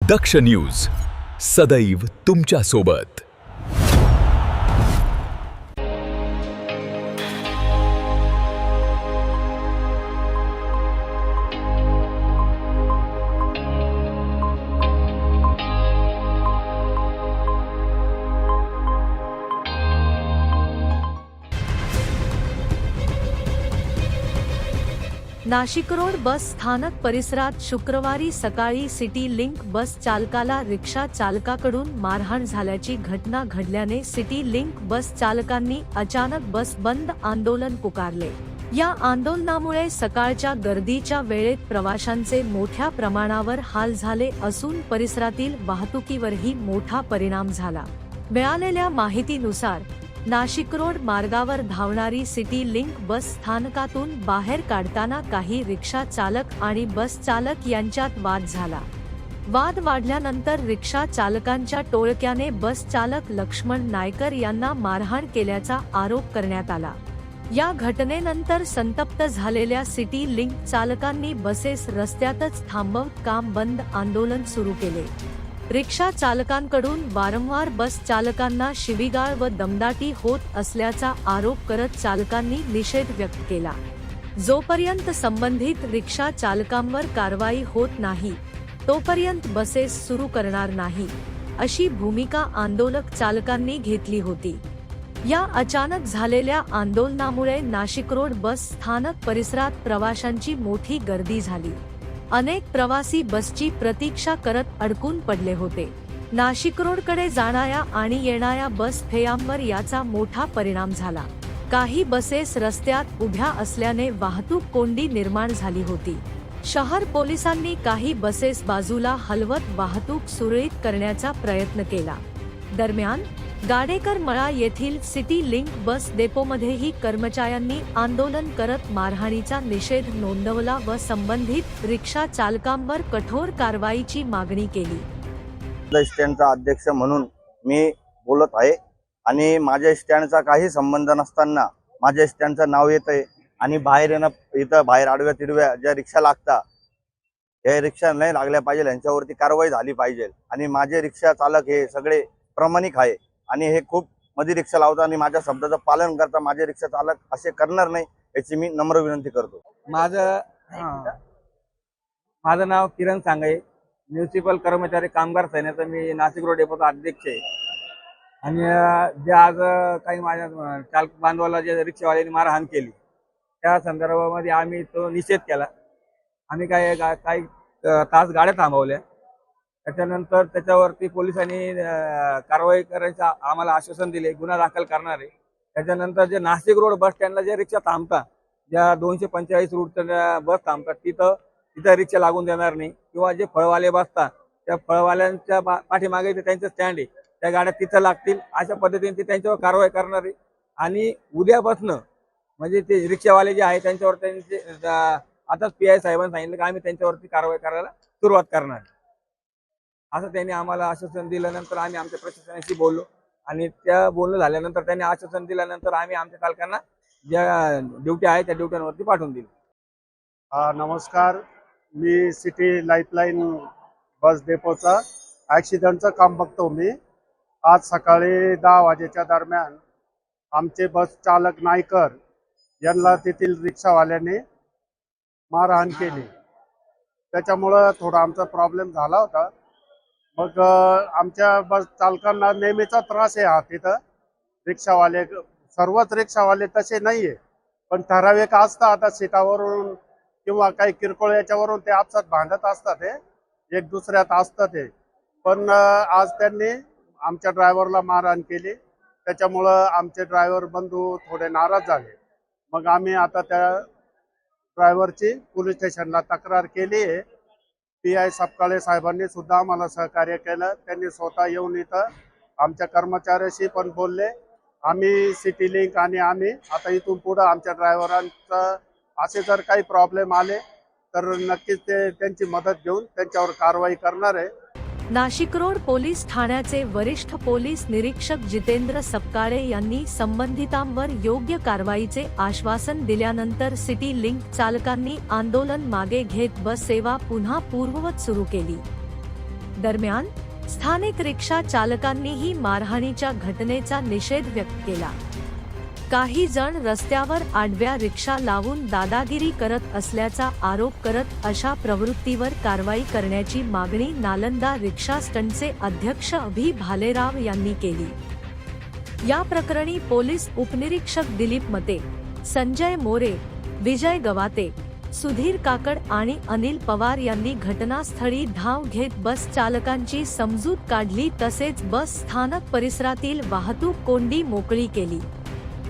दक्ष news सदैव तुमच्या सोबत। नाशिक रोड बस स्थानक परिसरात शुक्रवारी सकाळी सिटी लिंक बस चालकाला रिक्षा चालकाकडून मारहाण झाल्याची घटना घडल्याने सिटी लिंक बस चालकांनी अचानक बस बंद आंदोलन पुकारले। या आंदोलनामुळे सकाळच्या गर्दीच्या वेळेत प्रवाशांचे मोठ्या प्रमाणावर हाल झाले असून परिसरातील वाहतुकीवरही मोठा परिणाम झाला। मिळालेल्या माहितीनुसार नाशिक रोड मार्गावर धावणारी सिटी लिंक बस स्थानकातून बाहेर काढताना काही रिक्षा चालक आणि बस चालक यांच्यात वाद झाला। वाद वाढल्यानंतर रिक्षा चालकांच्या टोळक्याने बस चालक लक्ष्मण नायकर यांना मारहाण केल्याचा आरोप करण्यात आला। या घटनेनंतर संतप्त झालेल्या सिटी लिंक चालकांनी बसेस रस्त्यातच थांबवत काम बंद आंदोलन सुरू केले। रिक्षा चालकांकडून वारंवार बस चालकांना शिवीगाळ व दमदाटी होत असल्याचा आरोप करत चालकांनी निषेध व्यक्त केला। जोपर्यंत संबंधित रिक्षा चालकांवर कारवाई होत नाही तोपर्यंत बसेस सुरू करणार नाही अशी भूमिका आंदोलक चालकांनी घेतली होती। या अचानक झालेल्या आंदोलनामुळे नाशिक रोड बस स्थानक परिसरात प्रवाशांची मोठी गर्दी झाली। अनेक प्रवासी बसची प्रतीक्षा करत अडकून पडले होते। नाशिक रोडकडे जाणाऱ्या आणि येणाऱ्या बस फेऱ्यांवर याचा मोठा परिणाम झाला। काही बसेस रस्त्यात उभ्या असल्याने वाहतूक कोंडी निर्माण झाली होती। शहर पोलिसांनी काही बसेस बाजूला हलवत वाहतूक सुरळीत करण्याचा प्रयत्न केला। दरम्यान गाडेकर मळा येथील सिटी लिंक बस डेपोमध्येही कर्मचाऱ्यांनी आंदोलन करत मारहाणीचा निषेध नोंदवला व संबंधित रिक्षा चालकांवर कठोर कारवाईची मागणी केली। स्टँडचा अध्यक्ष म्हणून मी बोलत आहे आणि माझ्या स्टँडचा काही संबंध नसताना माझ्या स्टँडचं नाव येतंय आणि बाहेर इथं बाहेर आडव्या तिडव्या ज्या रिक्षा लागतात हे रिक्षा नाही लागल्या पाहिजे, यांच्यावरती कारवाई झाली पाहिजे। आणि माझे रिक्षा चालक हे सगळे प्रामाणिक आहे आणि हे खूप मध्ये रिक्षा लावतात आणि माझ्या शब्दाचं पालन करता माझे रिक्षा चालक असे करणार नाही याची मी नम्र विनंती करतो। माझं नाव किरण सांगळे, म्युनिसिपल कर्मचारी कामगार सेनेचा मी नाशिक रोड डेपोचा अध्यक्ष आहे। आणि जे आज काही माझ्या चालक बांधवाला जे रिक्षावाल्यांनी मारहाण केली त्या संदर्भामध्ये आम्ही तो निषेध केला। आम्ही काही तास गाड्या थांबवल्या, त्याच्यानंतर त्याच्यावरती पोलिसांनी कारवाई करायचं आम्हाला आश्वासन दिले, गुन्हा दाखल करणार आहे। त्याच्यानंतर जे नाशिक रोड बस स्टँडला जे रिक्षा थांबतात, ज्या 245 रूटच्या बस थांबतात तिथं रिक्षा लागून देणार नाही किंवा जे फळवाले बसतात त्या फळवाल्यांच्या पाठीमागे त्यांचं स्टँड आहे त्या गाड्या तिथं लागतील अशा पद्धतीने ते त्यांच्यावर कारवाई करणार आहे। आणि उद्यापासनं म्हणजे ते रिक्षावाले जे आहे त्यांच्यावर त्यांचे आताच PI साहेबांनी सांगितलं की आम्ही त्यांच्यावरती कारवाई करायला सुरुवात करणार असं त्यांनी आम्हाला आश्वासन दिल्यानंतर आम्ही आमच्या प्रशासनाशी बोललो आणि त्या बोलणं झाल्यानंतर त्यांनी आश्वासन दिल्यानंतर आम्ही आमच्या चालकांना ज्या ड्युटी आहे त्या ड्युट्यांवरती पाठवून दिली। नमस्कार, मी सिटी लाईफलाईन बस डेपोचा ॲक्सिडेंटचं काम बघतो। मी आज सकाळी 10 वाजेच्या दरम्यान आमचे बस चालक नायकर यांना तेथील रिक्षावाल्याने मारहाण केली, त्याच्यामुळं थोडा आमचा प्रॉब्लेम झाला होता। मग आमच्या बस चालकांना नेहमीचा त्रास आहे हा तिथं। रिक्षावाले सर्वच रिक्षावाले तसे नाही आहे, पण ठराविक असतात आता सीटावरून किंवा काही किरकोळ याच्यावरून ते आपसात भांडत असतात, हे एक दुसऱ्यात असतात ते। पण आज त्यांनी आमच्या ड्रायव्हरला मारहाण केली, त्याच्यामुळं आमचे ड्रायव्हर बंधू थोडे नाराज झाले। मग आम्ही आता त्या ड्रायव्हरची पोलीस स्टेशनला तक्रार केली आहे। PI सपकाळे साहेबांनी सुद्धा आम्हाला सहकार्य केलं, त्यांनी स्वतः येऊन इथं आमच्या कर्मचाऱ्याशी पण बोलले। आम्ही सिटी लिंक आणि आम्ही आता इथून पुढं आमच्या ड्रायव्हरांचं असे जर काही प्रॉब्लेम आले तर नक्कीच ते त्यांची मदत घेऊन त्यांच्यावर कारवाई करणार आहे। नाशिक रोड पोलीस ठाण्याचे वरिष्ठ पोलीस निरीक्षक जितेंद्र सपकाळे यांनी संबंधितांवर योग्य कारवाईचे आश्वासन दिल्यानंतर सिटी लिंक चालकांनी आंदोलन मागे घेत बस सेवा पुन्हा पूर्ववत सुरू केली। दरम्यान स्थानिक रिक्षा चालकांनीही मारहाणीच्या घटनेचा निषेध व्यक्त केला. काही जण रस्त्यावर आडव्या रिक्षा लावून दादागिरी करत असल्याचा आरोप करत अशा प्रवृत्तीवर कारवाई करण्याची मागणी नालंदा रिक्षा स्टँडचे अध्यक्ष अभि भालेराव यांनी केली. या प्रकरणी पोलीस उपनिरीक्षक दिलीप मते, संजय मोरे, विजय गवाते, सुधीर काकड आणि अनिल पवार यांनी घटनास्थळी धाव घेत बस चालकांची समजूत काढली तसेच बस स्थानक परिसरातील वाहतूक कोंडी मोकळी केली.